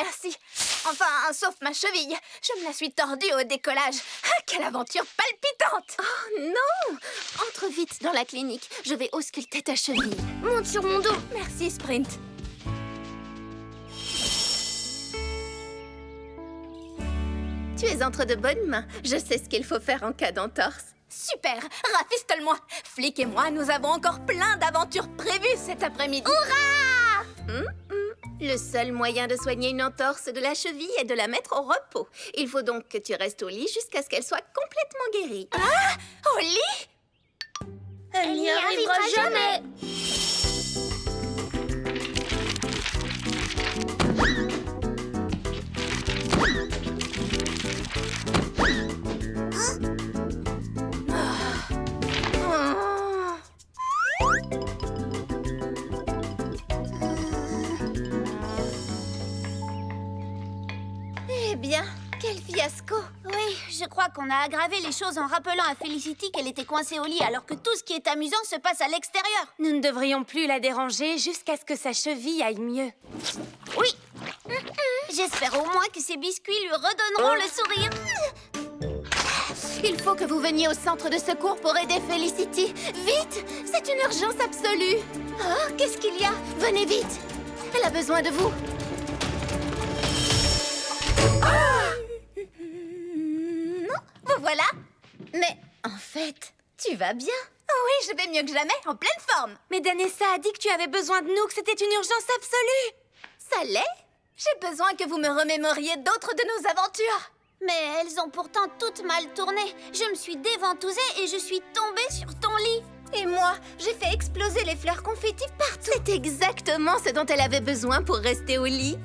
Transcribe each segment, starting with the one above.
merci. Enfin, sauf ma cheville. Je me la suis tordue au décollage. Ah, quelle aventure palpitante! Oh non! Entre vite dans la clinique. Je vais ausculter ta cheville. Monte sur mon dos. Merci, Sprint. Tu es entre de bonnes mains. Je sais ce qu'il faut faire en cas d'entorse. Super! Rafistole-moi! Flic et moi, nous avons encore plein d'aventures prévues cet après-midi. Hurrah! Le seul moyen de soigner une entorse de la cheville est de la mettre au repos. Il faut donc que tu restes au lit jusqu'à ce qu'elle soit complètement guérie. Ah! Au lit? Elle n'y arrivera jamais. Eh bien, quel fiasco! Oui, je crois qu'on a aggravé les choses en rappelant à Felicity qu'elle était coincée au lit alors que tout ce qui est amusant se passe à l'extérieur. Nous ne devrions plus la déranger jusqu'à ce que sa cheville aille mieux. Oui. J'espère au moins que ces biscuits lui redonneront le sourire. Il faut que vous veniez au centre de secours pour aider Felicity. Vite! C'est une urgence absolue. Oh, qu'est-ce qu'il y a? Venez vite! Elle a besoin de vous. Vous voilà? Mais en fait, tu vas bien? Oh oui, je vais mieux que jamais, en pleine forme. Mais Danessa a dit que tu avais besoin de nous, que c'était une urgence absolue. Ça l'est? J'ai besoin que vous me remémoriez d'autres de nos aventures. Mais elles ont pourtant toutes mal tourné. Je me suis déventousée et je suis tombée sur ton lit. Et moi, j'ai fait exploser les fleurs confettis partout. C'est exactement ce dont elle avait besoin pour rester au lit.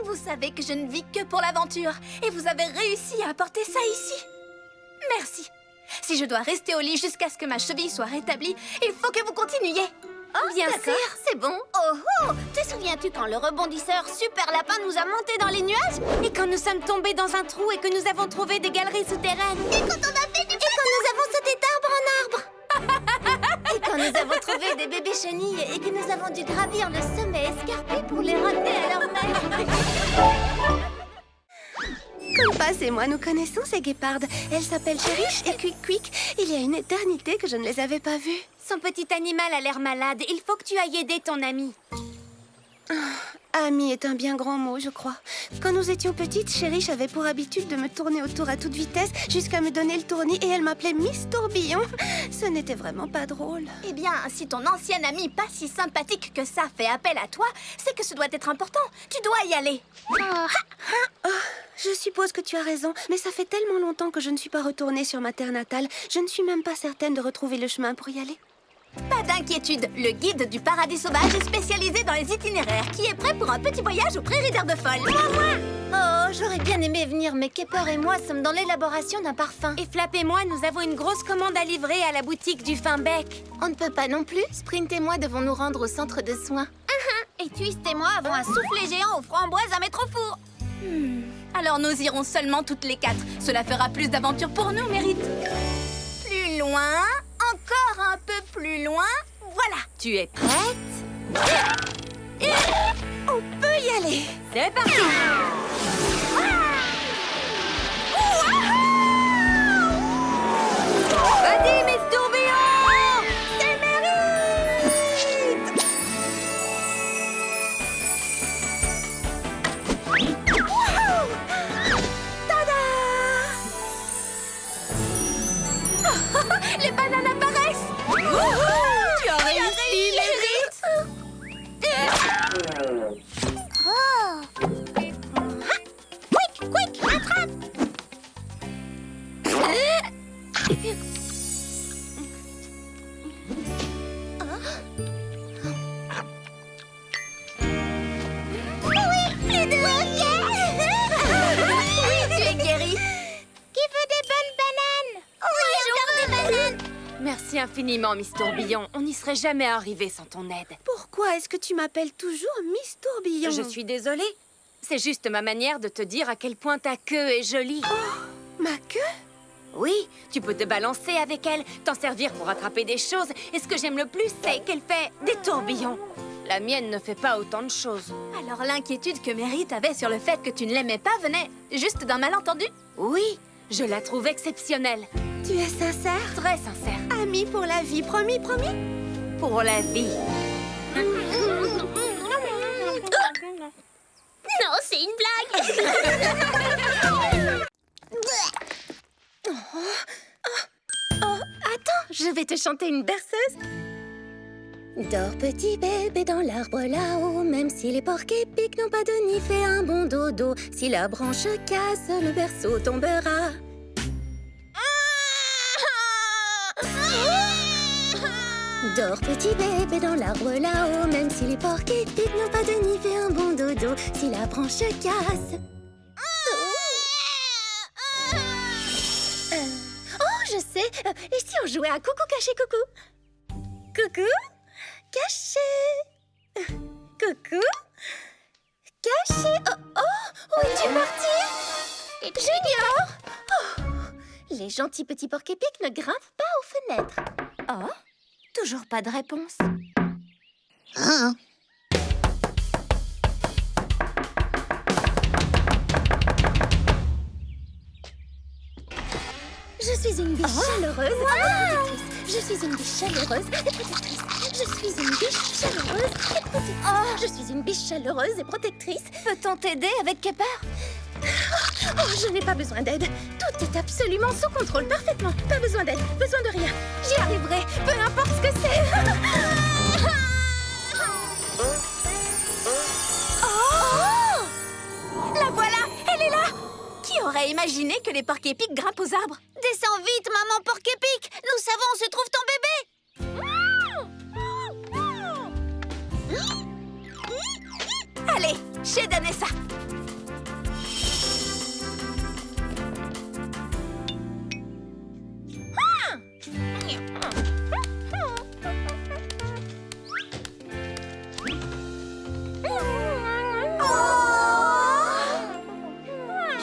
Vous savez que je ne vis que pour l'aventure. Et vous avez réussi à apporter ça ici. Merci. Si je dois rester au lit jusqu'à ce que ma cheville soit rétablie, il faut que vous continuiez. Bien sûr, c'est bon. Oh oh! Te souviens-tu quand le rebondisseur Super Lapin nous a montés dans les nuages? Et quand nous sommes tombés dans un trou et que nous avons trouvé des galeries souterraines. Et quand on a fait du... Et quand nous avons sauté d'arbre en arbre. Et quand nous avons trouvé des bébés chenilles et que nous avons dû gravir le sommet escarpé pour les ramener à leur mère. Compas et moi, nous connaissons ces guépardes. Elles s'appellent Cherish et Quick Quick. Il y a une éternité que je ne les avais pas vues. Son petit animal a l'air malade. Il faut que tu ailles aider ton ami. Ami est un bien grand mot, je crois. Quand nous étions petites, Cherish avait pour habitude de me tourner autour à toute vitesse jusqu'à me donner le tournis et elle m'appelait Miss Tourbillon. Ce n'était vraiment pas drôle. Eh bien, si ton ancienne amie pas si sympathique que ça fait appel à toi, c'est que ce doit être important. Tu dois y aller. Je suppose que tu as raison, mais ça fait tellement longtemps que je ne suis pas retournée sur ma terre natale. Je ne suis même pas certaine de retrouver le chemin pour y aller. Pas d'inquiétude, le guide du paradis sauvage est spécialisé dans les itinéraires, qui est prêt pour un petit voyage aux prairies d'herbe folle. Oh, j'aurais bien aimé venir, mais Kepper et moi sommes dans l'élaboration d'un parfum. Et Flap et moi, nous avons une grosse commande à livrer à la boutique du fin bec. On ne peut pas non plus. Sprint et moi devons nous rendre au centre de soins. Et Twist et moi avons un soufflet géant aux framboises à mettre au four. Alors nous irons seulement toutes les quatre. Cela fera plus d'aventures pour nous, Mérite. Plus loin, encore un peu plus loin. Voilà. Tu es prête? On peut y aller. C'est parti! Vas-y, Miss Tourbillon! C'est Mérite. Wouhou! Tada! Les bananes apparaissent. Tu as réussi, Mérite. Quick, attrape! Plus de hockey. Oui, tu es guérie. Qui veut des bonnes bananes? Oui, je veux des bananes! Merci infiniment, Miss Tourbillon. On n'y serait jamais arrivé sans ton aide. Pourquoi est-ce que tu m'appelles toujours Miss Tourbillon? Je suis désolée. C'est juste ma manière de te dire à quel point ta queue est jolie. Ma queue? Oui, tu peux te balancer avec elle, t'en servir pour attraper des choses. Et ce que j'aime le plus, c'est qu'elle fait des tourbillons. La mienne ne fait pas autant de choses. Alors l'inquiétude que Mérite avait sur le fait que tu ne l'aimais pas venait juste d'un malentendu? Oui, je la trouve exceptionnelle. Tu es sincère? Très sincère. Amis pour la vie, promis, promis? Pour la vie. Non, c'est une blague. Attends, je vais te chanter une berceuse. Dors petit bébé dans l'arbre là-haut, même si les porcs-épics n'ont pas de nid, fais un bon dodo. Si la branche casse, le berceau tombera. Dors petit bébé dans l'arbre là-haut, même si les porcs-épics n'ont pas de nid, fais un bon dodo. Si la branche casse. Oh, je sais. Et si on jouait à coucou caché coucou? Coucou caché. Coucou caché. Oh, où es-tu parti? Junior. Oh, les gentils petits porcs-épics ne grimpent pas aux fenêtres. Oh, toujours pas de réponse. Je suis une biche chaleureuse et protectrice. Je suis une biche chaleureuse et protectrice. Je suis une biche chaleureuse et protectrice. Je suis une biche chaleureuse et protectrice. Peut-on t'aider avec Kepper? Oh, je n'ai pas besoin d'aide. Tout est absolument sous contrôle, parfaitement. Pas besoin d'aide, besoin de rien. J'y arriverai, peu importe ce que c'est. Oh! La voilà! Elle est là! Qui aurait imaginé que les porcs-épics grimpent aux arbres? Descends vite, maman porc-épic. Nous savons où se trouve ton bébé. Allez, chez Danessa!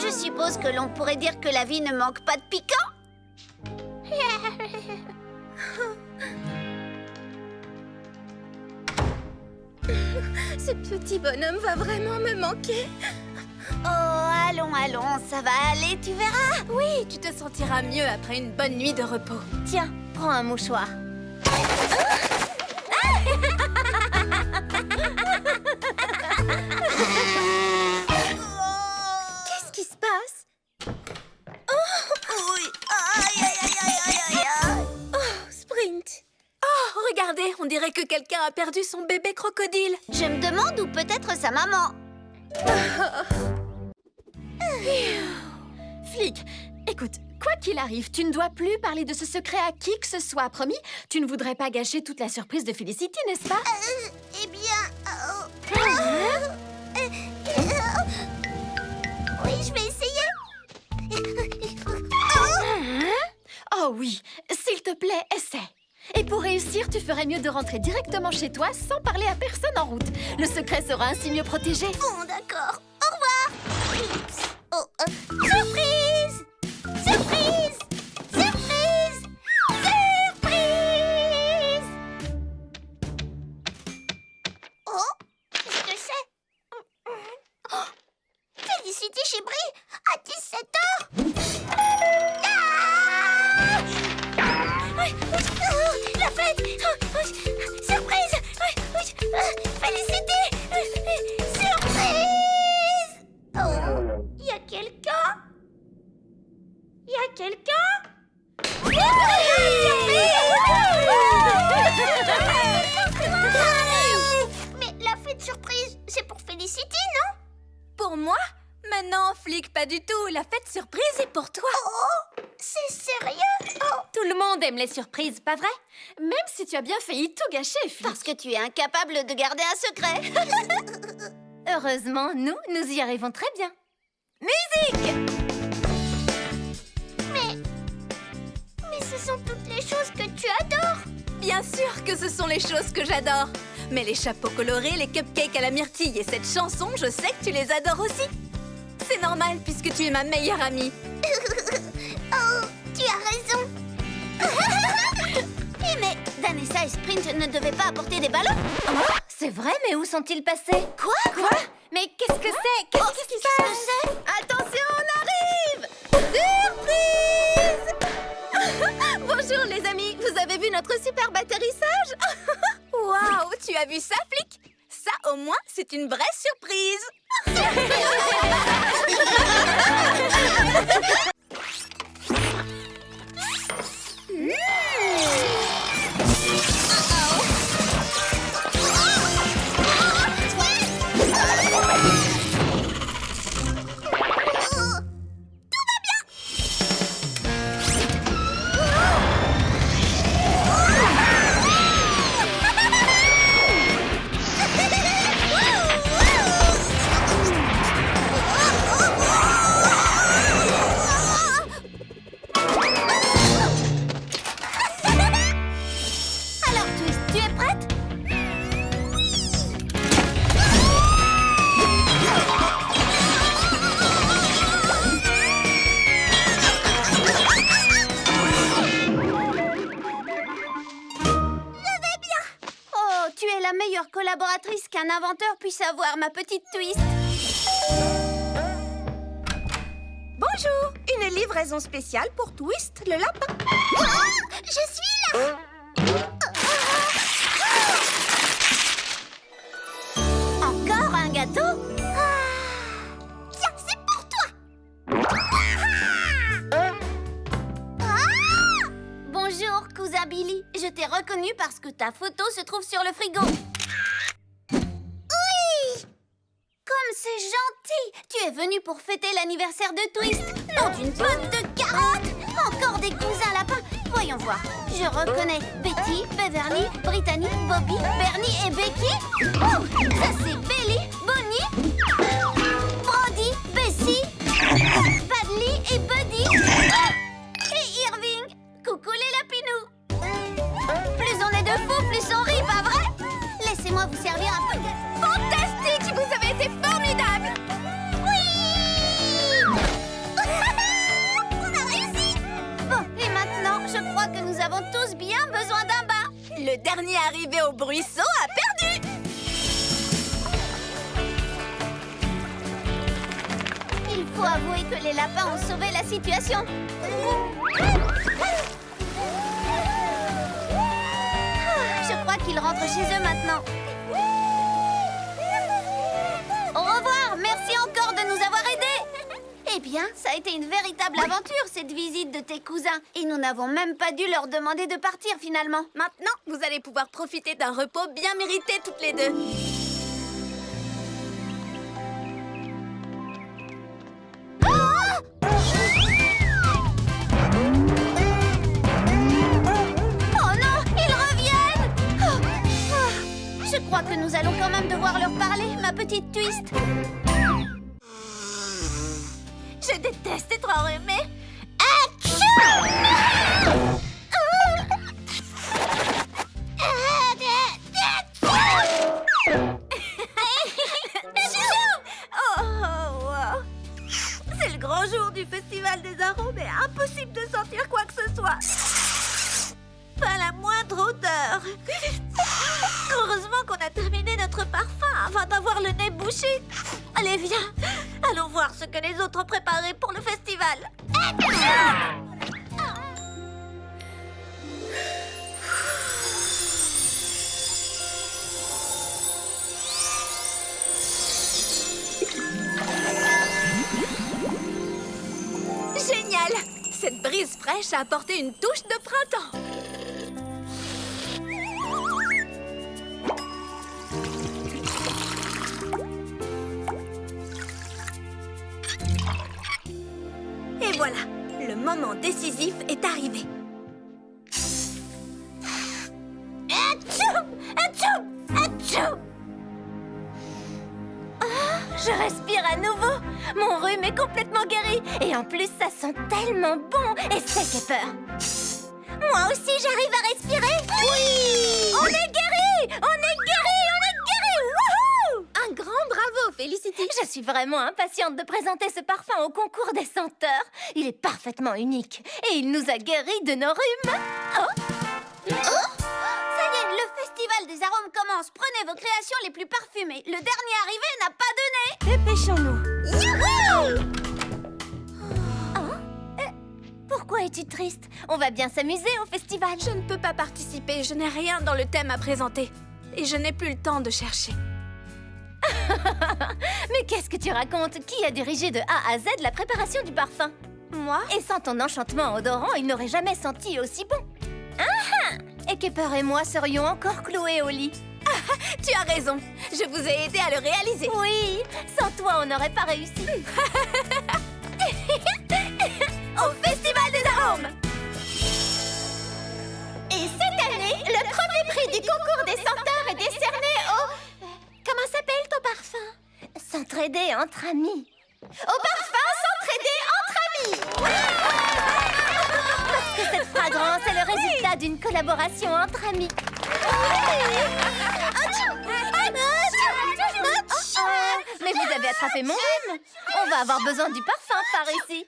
Je suppose que l'on pourrait dire que la vie ne manque pas de piquant. Ce petit bonhomme va vraiment me manquer. Oh, allons, allons, ça va aller, tu verras. Oui, tu te sentiras mieux après une bonne nuit de repos. Tiens, prends un mouchoir. Qu'est-ce qui se passe? Oui, aïe, aïe, aïe, aïe, aïe, aïe, aïe. Oh, Sprint. Oh, regardez, on dirait que quelqu'un a perdu son bébé crocodile. Je me demande où peut être sa maman. Flic, écoute, quoi qu'il arrive, tu ne dois plus parler de ce secret à qui que ce soit, promis? Tu ne voudrais pas gâcher toute la surprise de Felicity, n'est-ce pas? Eh bien... oui, je vais essayer. Oh oui, s'il te plaît, essaie. Et pour réussir, tu ferais mieux de rentrer directement chez toi sans parler à personne en route. Le secret sera ainsi mieux protégé. Bon, d'accord. Au revoir. Oh, surprise! Surprise! Surprise! Surprise! Oh, qu'est-ce que c'est? Oh, Félicity chez Brie à 17h. La fête! Surprise! Félicity! Surprise! Oh, y a quelqu'un? Y a quelqu'un? Mais la fête surprise, c'est pour Félicity, non? Pour moi? Mais non, Flic, pas du tout. La fête surprise est pour toi. Oh, c'est sérieux? Oh, Tout le monde aime les surprises, pas vrai? Même si tu as bien failli tout gâcher, Flic. parce que tu es incapable de garder un secret. Heureusement, nous y arrivons très bien. Mais ce sont toutes les choses que tu adores. Bien sûr que ce sont les choses que j'adore. Mais les chapeaux colorés, les cupcakes à la myrtille et cette chanson, je sais que tu les adores aussi. C'est normal puisque tu es ma meilleure amie. Oh, tu as raison. Mais Danessa et Sprint ne devaient pas apporter des ballons? Oh, C'est vrai, mais où sont-ils passés? Quoi? Mais qu'est-ce que c'est? Qu'est-ce qui se passe? Attention, on arrive! Surprise! Bonjour les amis, vous avez vu notre superbe atterrissage? Waouh, tu as vu ça, Flic? Ça, au moins, c'est une vraie surprise. Alors, Twist, tu es prête? Oh, tu es la meilleure collaboratrice qu'un inventeur puisse avoir, ma petite Twist. Bonjour, une livraison spéciale pour Twist le lapin. Je suis là. Encore un gâteau? Tiens, c'est pour toi. Bonjour, cousin Billy. Je t'ai reconnu parce que ta photo se trouve sur le frigo. Oui! Comme c'est gentil! Tu es venu pour fêter l'anniversaire de Twist. Non d'une botte de carottes! Encore des cousins lapins. Voyons voir. Je reconnais Betty, Beverly, Brittany, Bobby, Bernie et Becky. Oh, ça c'est Belly, Bonnie, Brody, Bessie, Padley et Buddy. Et Irving. Coucou les lapinous. Plus on est de fous, plus on rit, pas vrai? Laissez-moi vous servir un peu de... Fantastique, vous avez été formidable. Oui! On a réussi! Bon, et maintenant, je crois que nous avons tous bien besoin d'un bain. Le dernier arrivé au bruisseau a perdu. Il faut avouer que les lapins ont sauvé la situation. Je crois qu'ils rentrent chez eux maintenant. Au revoir, merci encore de nous avoir aidés. Eh bien, ça a été une véritable aventure, cette visite de tes cousins. Et nous n'avons même pas dû leur demander de partir, finalement. Maintenant, vous allez pouvoir profiter d'un repos bien mérité toutes les deux. Oh non, ils reviennent! Je crois que nous allons quand même devoir leur parler, ma petite Twist. Je déteste être enrhumée. C'est le grand jour du Festival des arômes et impossible de sentir quoi que ce soit. Pas la moindre odeur. Heureusement qu'on a terminé notre parfum avant d'avoir le nez bouché. Allez, viens. Allons voir ce que les autres ont préparé pour le festival. Génial! Cette brise fraîche a apporté une touche de printemps. Et voilà, le moment décisif est arrivé. Atchoum! Atchoum! Atchoum! Je respire à nouveau. Mon rhume est complètement guéri. Et en plus, ça sent tellement bon et sec et peur. Moi aussi, j'arrive à respirer. Oui! On est guéri! On est guéri! On est guéri! Wouhou! Un grand bravo, Felicity. Je suis vraiment impatiente de présenter ce parfum au concours des senteurs. Il est parfaitement unique et il nous a guéris de nos rhumes. Oh! Ça y est, le festival des arômes commence. Prenez vos créations les plus parfumées. Le dernier arrivé n'a pas donné. Dépêchons-nous. Pourquoi es-tu triste? On va bien s'amuser au festival. Je ne peux pas participer, je n'ai rien dans le thème à présenter. Et je n'ai plus le temps de chercher. Mais qu'est-ce que tu racontes? Qui a dirigé de A à Z la préparation du parfum? Moi? Et sans ton enchantement odorant, il n'aurait jamais senti aussi bon. Et Kepper et moi serions encore cloués au lit. Tu as raison, je vous ai aidé à le réaliser. Oui, sans toi, on n'aurait pas réussi. Au festival des arômes. Et cette année, le premier prix du concours des senteurs est décerné au... Comment s'appelle ton parfum? S'entraider entre amis. Au parfum S'entraider entre amis. Parce que cette fragrance est le résultat d'une collaboration entre amis. Mais vous avez attrapé mon rhume. On va avoir besoin du parfum par ici.